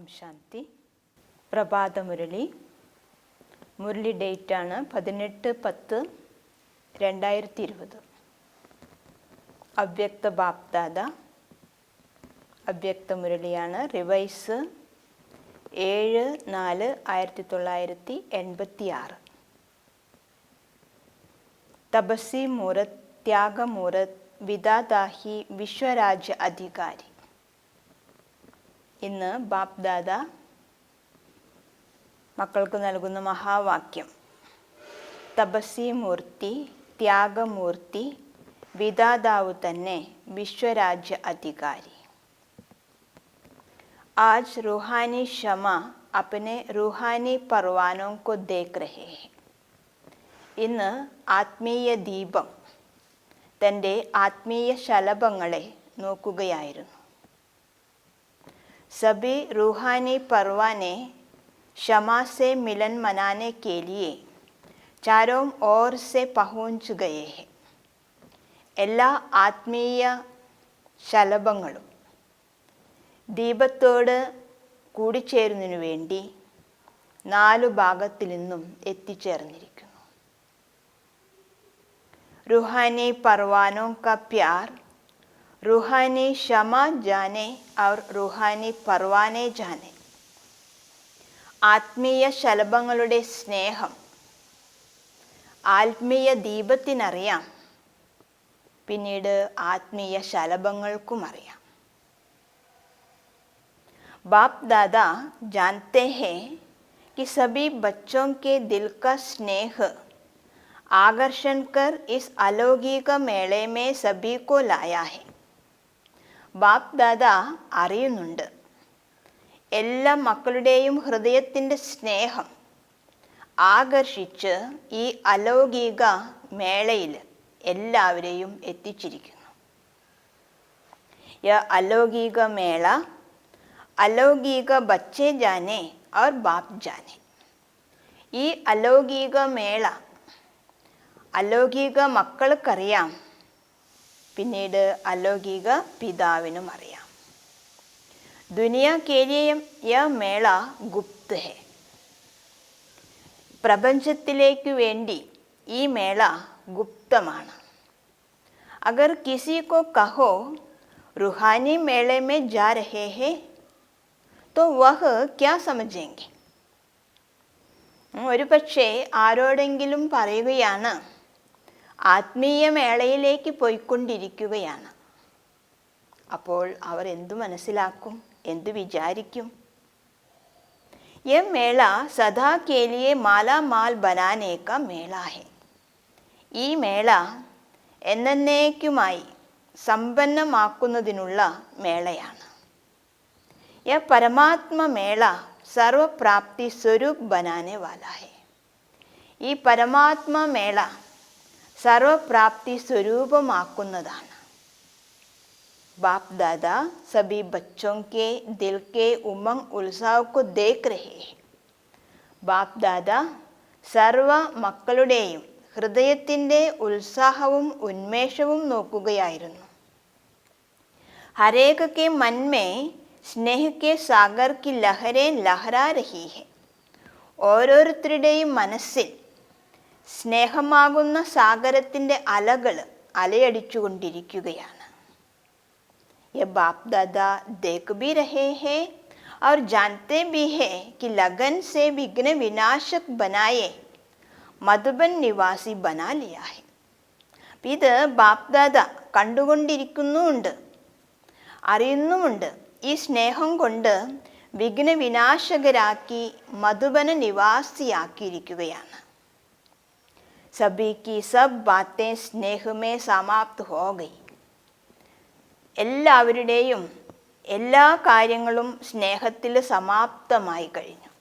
ഓം ശാന്തി. പ്രഭാതമുരളി. മുരളി ഡേറ്റാണ് 18/10/2020. അവ്യക്ത ബാപ്ദാദ. അവ്യക്ത മുരളിയാണ്. റിവൈസ് 7/4/1986. തപസി മൂരത്, ത്യാഗമൂരത്, വിദാതാഹി, വിശ്വരാജ്യ അധികാരി. ഇന്ന് ബാപ്ദാദ മക്കൾക്ക് നൽകുന്ന മഹാവാക്യം: തപസി മൂർത്തി, ത്യാഗമൂർത്തി, വിദാതാവ് തന്നെ വിശ്വരാജ്യ അധികാരി. आज रूहानी शमा अपने रूहानी परवानों को देख रहे हैं. ഇന്ന് ആത്മീയ ദീപം തൻ്റെ ആത്മീയ ശലഭങ്ങളെ നോക്കുകയായിരുന്നു. सभी रूहानी परवाने क्षमा से मिलन मनाने के लिए चारों ओर से पहुंच गए हैं. എല്ലാ ആത്മീയ ശലഭങ്ങളും ദീപത്തോട് കൂടിച്ചേരുന്നതിനു വേണ്ടി 4 ഭാഗത്തിൽ നിന്നും എത്തിച്ചേർന്നിരിക്കുന്നു. रूहानी परवानों का प्यार रूहानी क्षमा जाने और रूहानी परवाने जाने. ആത്മീയ ശലഭങ്ങളുടെ സ്നേഹം ആത്മീയ ദീപത്തിനറിയാം, പിന്നീട് ആത്മീയ ശലഭങ്ങൾക്കും അറിയാം. बाप दादा जानते हैं कि सभी बच्चों के दिल का स्नेह आकर्षण कर इस अलौकिक मेले में सभी को लाया है. ബാപ്പ് ദാദ അറിയുന്നുണ്ട്, എല്ലാ മക്കളുടെയും ഹൃദയത്തിൻ്റെ സ്നേഹം ആകർഷിച്ച് ഈ അലൗകിക മേളയിൽ എല്ലാവരെയും എത്തിച്ചിരിക്കുന്നു. യ അലൗകിക മേള അലൗകിക ബച്ചേ ജാനെ और ബാപ്പ് ജാനെ. ഈ അലൗകിക മേള അലൗകിക മക്കൾക്കറിയാം, പിന്നീട് അലൗകിക പിതാവിനും അറിയാം. ദുനിയ के लिए यह मेला गुप्त है. പ്രപഞ്ചത്തിലേക്ക് വേണ്ടി ഈ മേള ഗുപ്തമാണ്. अगर किसी को कहो रूहानी मेले में जा रहे हैं तो वह क्या समझेंगे? ഒരു പക്ഷേ ആരോടെങ്കിലും പറയുകയാണ് ആത്മീയ മേളയിലേക്ക് പോയിക്കൊണ്ടിരിക്കുകയാണ്, അപ്പോൾ അവർ എന്തു മനസ്സിലാക്കും, എന്തു വിചാരിക്കും? യ മേള സദാ കേ ലിയേ മാലാമാൽ ബനാനേ കാ മേള ഹെ. ഈ മേള എന്നേക്കുമായി സമ്പന്നമാക്കുന്നതിനുള്ള മേളയാണ്. യ പരമാത്മ മേള സർവപ്രാപ്തി സ്വരൂപ് ബനാനെ വാലാ ഹെ. ഈ പരമാത്മ മേള സർവപ്രാപ്തി സ്വരൂപമാക്കുന്നതാണ്. बाप दादा सभी बच्चों के दिल के उमंग उत्साह को देख रहे हैं. ബാപ്പ് ദാദ സർവ മക്കളുടെയും ഹൃദയത്തിൻ്റെ ഉത്സാഹവും ഉന്മേഷവും നോക്കുകയായിരുന്നു. हरेक के मन में स्नेह के सागर की लहरें लहरा रही है. ഓരോരുത്തരുടെയും മനസ്സിൽ സ്നേഹമാകുന്ന സാഗരത്തിൻ്റെ അലകൾ അലയടിച്ചുകൊണ്ടിരിക്കുകയാണ്. ये बाप दादा देख भी रहे हैं और जानते भी हैं कि लगन से विघ्न विनाशक बनाए മധുബൻ നിവാസി ബനാ ലിയാ ഹെ. ഇത് ബാപ്പ് ദാദ കണ്ടുകൊണ്ടിരിക്കുന്നുമുണ്ട്, അറിയുന്നുമുണ്ട്. ഈ സ്നേഹം കൊണ്ട് വിഘ്ന വിനാശകരാക്കി മധുബന നിവാസിയാക്കിയിരിക്കുകയാണ്. സബി കി സബ് ബാത്തേ സ്നേഹമേ സമാപ്ത് ഹോ ഗയി. എല്ലാവരുടെയും എല്ലാ കാര്യങ്ങളും സ്നേഹത്തിൽ സമാപ്തമായി കഴിഞ്ഞു.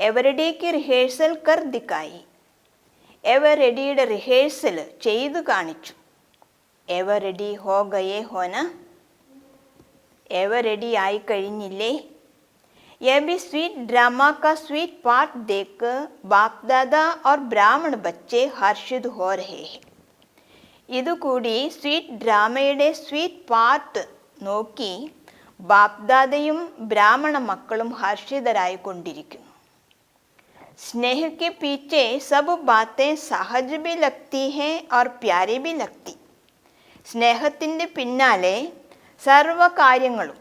എവരടിക്ക് റിഹേഴ്സൽ കർ ദിക്കായി. എവരടിയുടെ റിഹേഴ്സൽ ചെയ്തു കാണിച്ചു. എവരടി ഹോ ഗയേ ഹോന. എവരടി ആയി കഴിഞ്ഞില്ലേ? यह भी स्वीट ड्रामा का स्वीट पार्ट देखकर बाप दादा और ब्राह्मण बच्चे हर्षित हो रहे हैं. ഇതുകൂടി സ്വീറ്റ് ഡ്രാമയുടെ സ്വീറ്റ് പാർട്ട് നോക്കി ബാപ്ദാദയും ബ്രാഹ്മണ മക്കളും ഹർഷിതരായിക്കൊണ്ടിരിക്കുന്നു. स्नेह के पीछे सब बातें सहज भी लगती हैं और प्यारी भी लगती. സ്നേഹത്തിൻ്റെ പിന്നാലെ സർവ കാര്യങ്ങളും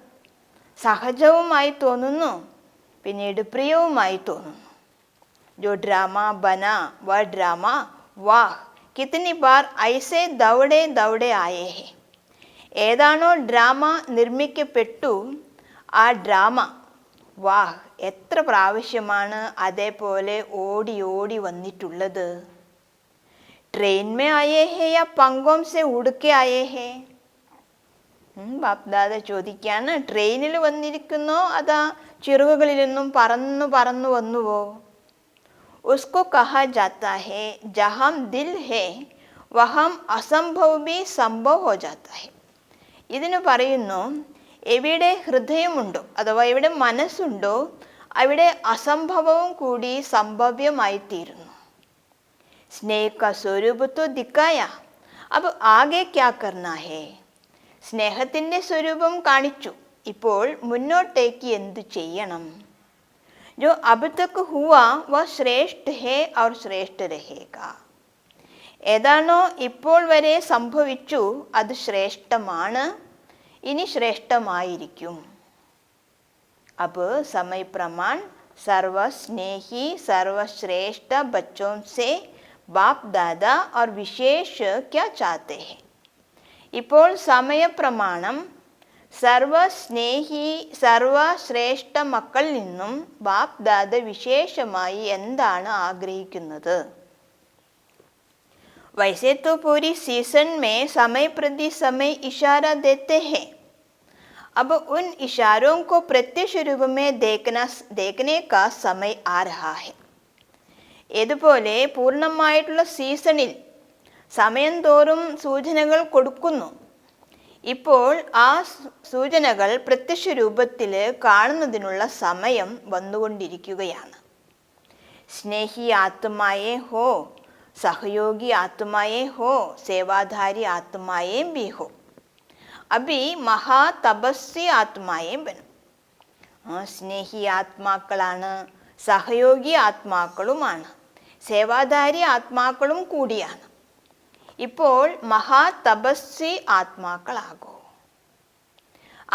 സഹജവുമായി തോന്നുന്നു, പിന്നീട് പ്രിയവുമായി തോന്നുന്നു. जो ड्रामा बना वह ड्रामा वाह कितनी बार ऐसे दौड़े दौड़े आए हैं. ഏതാണോ ഡ്രാമ നിർമ്മിക്കപ്പെട്ടു ആ ഡ്രാമ വാഹ് എത്ര പ്രാവശ്യമാണ് അതേപോലെ ഓടി ഓടി വന്നിട്ടുള്ളത്. ട്രെയിൻ മേ ആയേ ഹേ യാ പങ്കോം സെ ഉടുക്കെ ആയേ ഹേ. ബാപ്ദാദ ചോദിക്കാണ്, ട്രെയിനിൽ വന്നിരിക്കുന്നോ അതാ ചിറകുകളിൽ നിന്നും പറന്നു പറന്നു വന്നുവോ? उसको कहा जाता है जहाँ दिल है वहाँ असंभव भी संभव हो जाता है. ഇതിന് പറയുന്നു, എവിടെ ഹൃദയമുണ്ടോ അഥവാ എവിടെ മനസ്സുണ്ടോ അവിടെ അസംഭവവും കൂടി സംഭവ്യമായി തീരുന്നു. സ്നേഹ കാ സ്വരൂപ് തോ ദിക്കായ അബ് ആകെ ക്യാ കർനാ ഹേ. സ്നേഹത്തിൻ്റെ സ്വരൂപം കാണിച്ചു, ഇപ്പോൾ മുന്നോട്ടേക്ക് എന്തു ചെയ്യണം? जो अब तक हुआ वह श्रेष्ठ है और श्रेष्ठ रहेगा. ഏതാണോ ഇപ്പോൾ വരെ സംഭവിച്ചു അത് ശ്രേഷ്ഠമാണ്, ഇനി ശ്രേഷ്ഠമായിരിക്കും. अब समय प्रमाण सर्वस्नेही सर्वश्रेष्ठ बच्चों से बाप दादा और विशेष क्या चाहते हैं. ഇപ്പോൾ സമയപ്രമാണം സർവസ്നേഹി സർവശ്രേഷ്ഠ മക്കളിൽ നിന്നും ബാപ് ദാദ വിശേഷമായി എന്താണ് ആഗ്രഹിക്കുന്നത്? वैसे तो पूरी सीजन में समय प्रति समय इशारा देते हैं. अब उन इशारों को प्रत्यक्ष रूप में देखने का समय आ रहा है. ഇതുപോലെ പൂർണ്ണമായിട്ടുള്ള സീസണിൽ സമയം തോറും സൂചനകൾ കൊടുക്കുന്നു. ഇപ്പോൾ ആ സൂചനകൾ പ്രത്യക്ഷ രൂപത്തിൽ കാണുന്നതിനുള്ള സമയം വന്നുകൊണ്ടിരിക്കുകയാണ്. സ്നേഹി ആത്മായേ ഹോ, सहयोगी आत्माएं हो, सेवाधारी आत्माएं भी हो. अभी महातപസ്വി ആത്മാएं बनो. സ്നേഹി ആത്മാക്കളാണ്, സഹയോഗി ആത്മാക്കളുമാണ്, സേവാധാരി ആത്മാക്കളും കൂടിയാണ്. ഇപ്പോൾ മഹാതപസ്വി ആത്മാക്കളാകോ.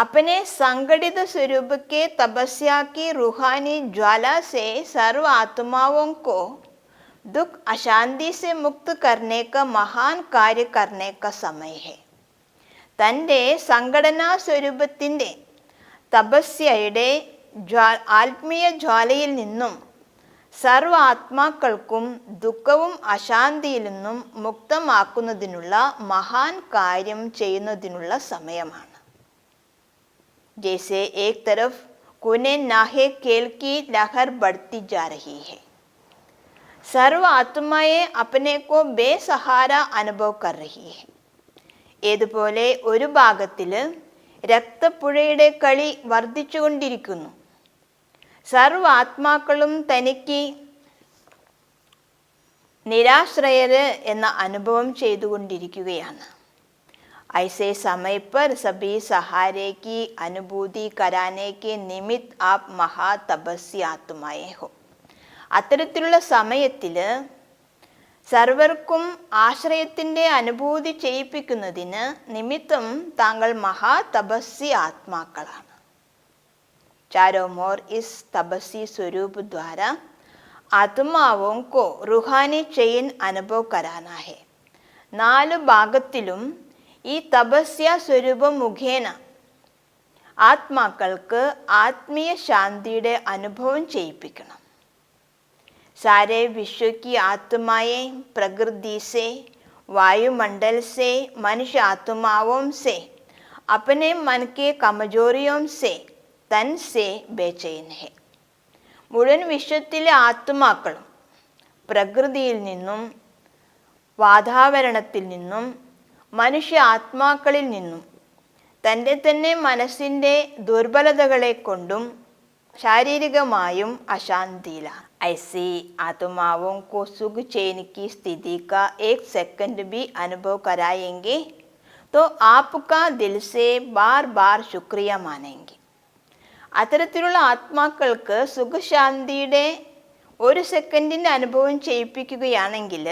अपने संगठित स्वरूप के तपस्या की रूहानी ज्वाला से सर्व आत्माओं को दुख अशांति से मुक्त करने का महान कार्य करने का समय है. തൻ്റെ സംഘടനാ സ്വരൂപത്തിൻ്റെ തപസ്യയുടെ ആത്മീയ ജ്വാലയിൽ നിന്നും സർവ ആത്മാക്കൾക്കും ദുഃഖവും അശാന്തിയിൽ നിന്നും മുക്തമാക്കുന്നതിനുള്ള മഹാൻ കാര്യം ചെയ്യുന്നതിനുള്ള സമയമാണ്. जैसे एक तरफ कुने नाहे केल की लहर बढ़ती जा रही है. सर्व आत्माएं अपने को बेसहारा अनुभव कर रही है. ഏതുപോലെ ഒരു ഭാഗത്തിൽ രക്തപ്പുഴയുടെ കളി വർദ്ധിച്ചുകൊണ്ടിരിക്കുന്നു. സർവ ആത്മാക്കളും തനിക്ക് നിരാശ്രയര് എന്ന അനുഭവം ചെയ്തുകൊണ്ടിരിക്കുകയാണ്. ऐसे समय पर सभी सहारे की अनुभूति कराने के निमित्त आप महातपस्वी आत्माएं हो. അത്തരത്തിലുള്ള സമയത്തിൽ സർവർക്കും ആശ്രയത്തിൻ്റെ അനുഭൂതി ചെയ്യിപ്പിക്കുന്നതിന് നിമിത്തം താങ്കൾ മഹാതപസ്വി ആത്മാക്കളാണ്. चारों ओर इस तपस्वी स्वरूप द्वारा आत्माओं को रूहानी चैन अनुभव कराना है. നാല് ഭാഗത്തിലും ഈ തപസ്യ സ്വരൂപം മുഖേന ആത്മാക്കൾക്ക് ആത്മീയ ശാന്തിയുടെ അനുഭവം ചെയ്യിപ്പിക്കണം. सारे विश्व की आत्माएं प्रकृति से, वायुमंडल से, मनुष्य आत्माओं से, अपने मन के कमजोरियों से, तन से बेचैन है. മുഴുവൻ വിശ്വത്തിലെ ആത്മാക്കളും പ്രകൃതിയിൽ നിന്നും, വാതാവരണത്തിൽ നിന്നും, മനുഷ്യ ആത്മാക്കളിൽ നിന്നും തൻ്റെ തന്നെ മനസ്സിൻ്റെ ദുർബലതകളെ കൊണ്ടും ശാരീരികമായും അശാന്തിയിലാണ്. ऐसी आत्माओं को सुख चैन की स्थिति का एक सेकंड भी अनुभव कराएंगे तो आपका दिल से बार बार शुक्रिया मानेंगे. അത്തരത്തിലുള്ള ആത്മാക്കൾക്ക് സുഖശാന്തിയുടെ ഒരു സെക്കൻഡിൻ്റെ അനുഭവം ചെയ്യിപ്പിക്കുകയാണെങ്കിൽ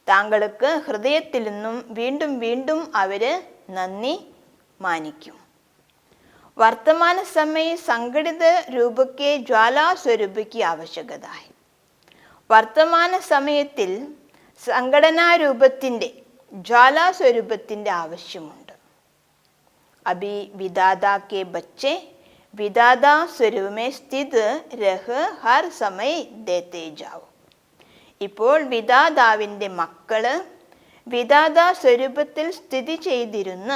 താങ്കൾക്ക് ഹൃദയത്തിൽ നിന്നും വീണ്ടും വീണ്ടും അവർ നന്ദി മാനിക്കും. വർത്തമാന സമയ സംഘടിത രൂപയ്ക്ക് ജ്വാലാ സ്വരൂപയ്ക്ക് ആവശ്യകത. വർത്തമാന സമയത്തിൽ സംഘടനാ രൂപത്തിൻ്റെ ജ്വാലാ സ്വരൂപത്തിൻ്റെ ആവശ്യമുണ്ട്. അഭി വിദാതാ കെ ബच्चे വിദാതാ സ്വരൂപ में स्थित रह हर समय देते जाओ. ഇപ്പോൾ വിദാതാവിൻ്റെ മക്കൾ വിദാതാ സ്വരൂപത്തിൽ സ്ഥിതി ചെയ്തിരുന്ന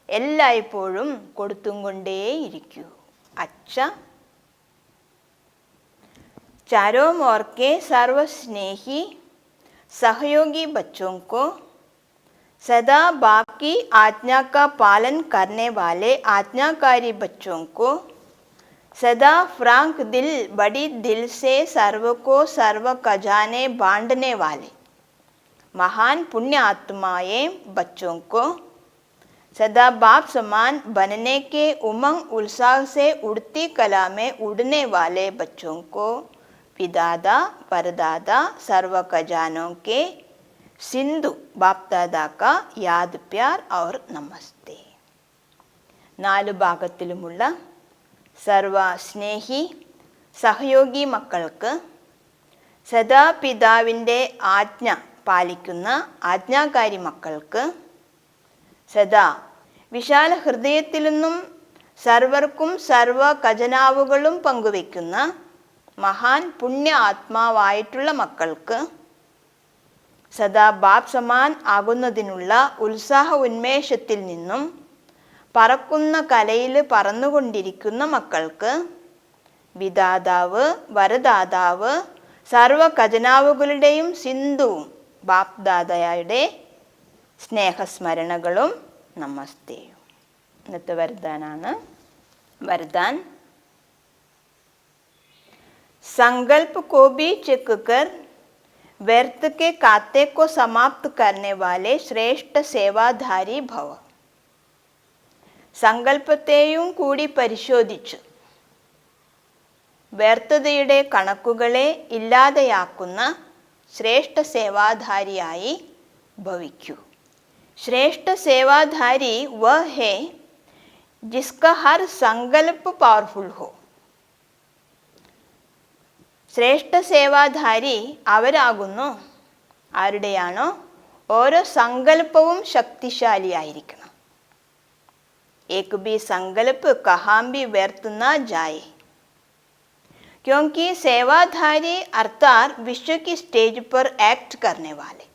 എല്ലായ്പ്പോഴും കൊടുത്തും കൊണ്ടേയിരിക്കൂ. അച്ഛ चारों ओर के सर्वस्नेही सहयोगी बच्चों को सदा बाप की आज्ञा का पालन करने वाले आज्ञाकारी बच्चों को सदा फ्रांक दिल बड़ी दिल से सर्व को सर्व खजाने बांटने वाले महान पुण्य आत्माएं बच्चों को सदा बाप समान बनने के उमंग उत्साह से उड़ती कला में उड़ने वाले बच्चों को विदादा परदादा सर्व खजानों के सिंधु बाप दादा का याद प्यार और नमस्ते. 4 ഭാഗത്തിലുമുള്ള സർവ സ്നേഹി സഹയോഗി മക്കൾക്ക് സദാ പിതാവിൻ്റെ ആജ്ഞ പാലിക്കുന്ന ആജ്ഞാകാരി മക്കൾക്ക് സദാ വിശാല ഹൃദയത്തിൽ നിന്നും സർവർക്കും സർവ ഖജനാവുകളും പങ്കുവയ്ക്കുന്ന മഹാൻ പുണ്യ ആത്മാവായിട്ടുള്ള മക്കൾക്ക് സദാ ബാപ് സമാൻ ആകുന്നതിനുള്ള ഉത്സാഹ ഉന്മേഷത്തിൽ നിന്നും പറക്കുന്ന കലയിൽ പറന്നുകൊണ്ടിരിക്കുന്ന മക്കൾക്ക് വിദാതാവ് വരദാതാവ് സർവ ഖജനാവുകളുടെയും സിന്ധുവും ബാപ് ദാദയുടെ സ്നേഹസ്മരണകളും നമസ്തേയും. ഇന്നത്തെ വരദാനാണ്. वरदान संकल्प को भी चेक कर व्यर्थ के खाते को समाप्त करने वाले श्रेष्ठ सेवाधारी भव. സങ്കല്പത്തെയും കൂടി പരിശോധിച്ച് വ്യർത്ഥതയുടെ കണക്കുകളെ ഇല്ലാതെയാക്കുന്ന ശ്രേഷ്ഠ സേവാധാരിയായി ഭവിക്കൂ. श्रेष्ठ सेवाधारी वह है जिसका हर संकल्प पावरफुल हो. ശ്രേഷ്ഠ സേവാധാരി അവരാകുന്നു ആരുടെയാണോ ഓരോ സങ്കല്പവും ശക്തിശാലിയായിരിക്കണം. एक भी संकल्प कहाँ भी व्यर्थ न जाए, क्योंकि सेवाधारी अर्थात विश्व की स्टेज पर एक्ट करने वाले.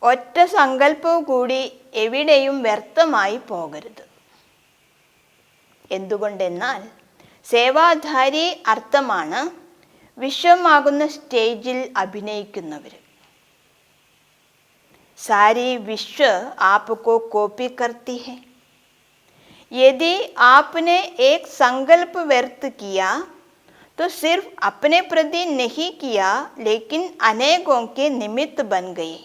ഒറ്റ സങ്കല്പവും കൂടി എവിടെയും വ്യർത്ഥമായി പോകരുത്. എന്തുകൊണ്ടെന്നാൽ സേവാധാരി അർത്ഥമാണ് വിശ്വമാകുന്ന സ്റ്റേജിൽ അഭിനയിക്കുന്നവർ. सारी विश्व आपको कॉपी करती है. यदि आपने एक संकल्प व्यर्थ किया तो सिर्फ अपने प्रति नहीं किया लेकिन अनेकों के निमित्त बन गए.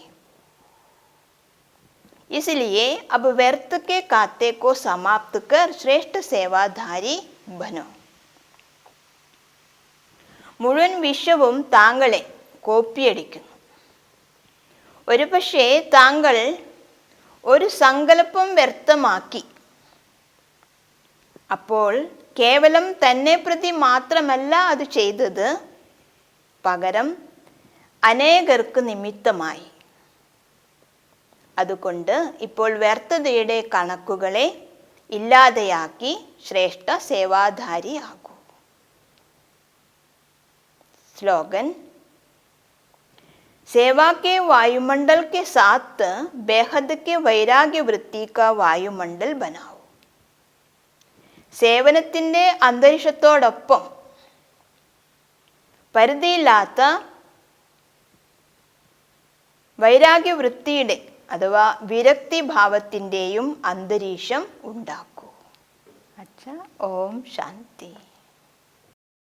इसलिए अब व्यर्थ के खाते को समाप्त कर श्रेष्ठ सेवाधारी बनो. മുഴുവൻ വിശ്വവും താങ്കളെ കോപ്പിയടിക്കുന്നു. ഒരു പക്ഷേ താങ്കൾ ഒരു സങ്കല്പം വ്യർത്ഥമാക്കി. അപ്പോൾ കേവലം തന്നെ പ്രതി മാത്രമല്ല അത് ചെയ്തത്, പകരം അനേകർക്ക് നിമിത്തമായി. അതുകൊണ്ട് ഇപ്പോൾ വ്യർത്ഥതയുടെ കണക്കുകളെ ഇല്ലാതെയാക്കി ശ്രേഷ്ഠ സേവാധാരിയാകൂ. स्लोगन सेवा के वायुमंडल के साथ बेहद के वैराग्य वृत्ति का वायुमंडल बनाओ. സേവനത്തിൻ്റെ അന്തരീക്ഷത്തോടൊപ്പം പരിധിയില്ലാത്ത വൈരാഗ്യവൃത്തിയുടെ അഥവാ വിരക്തി ഭാവത്തിൻ്റെയും അന്തരീക്ഷം ഉണ്ടാക്കൂ. അച്ഛാ, ഓം ശാന്തി.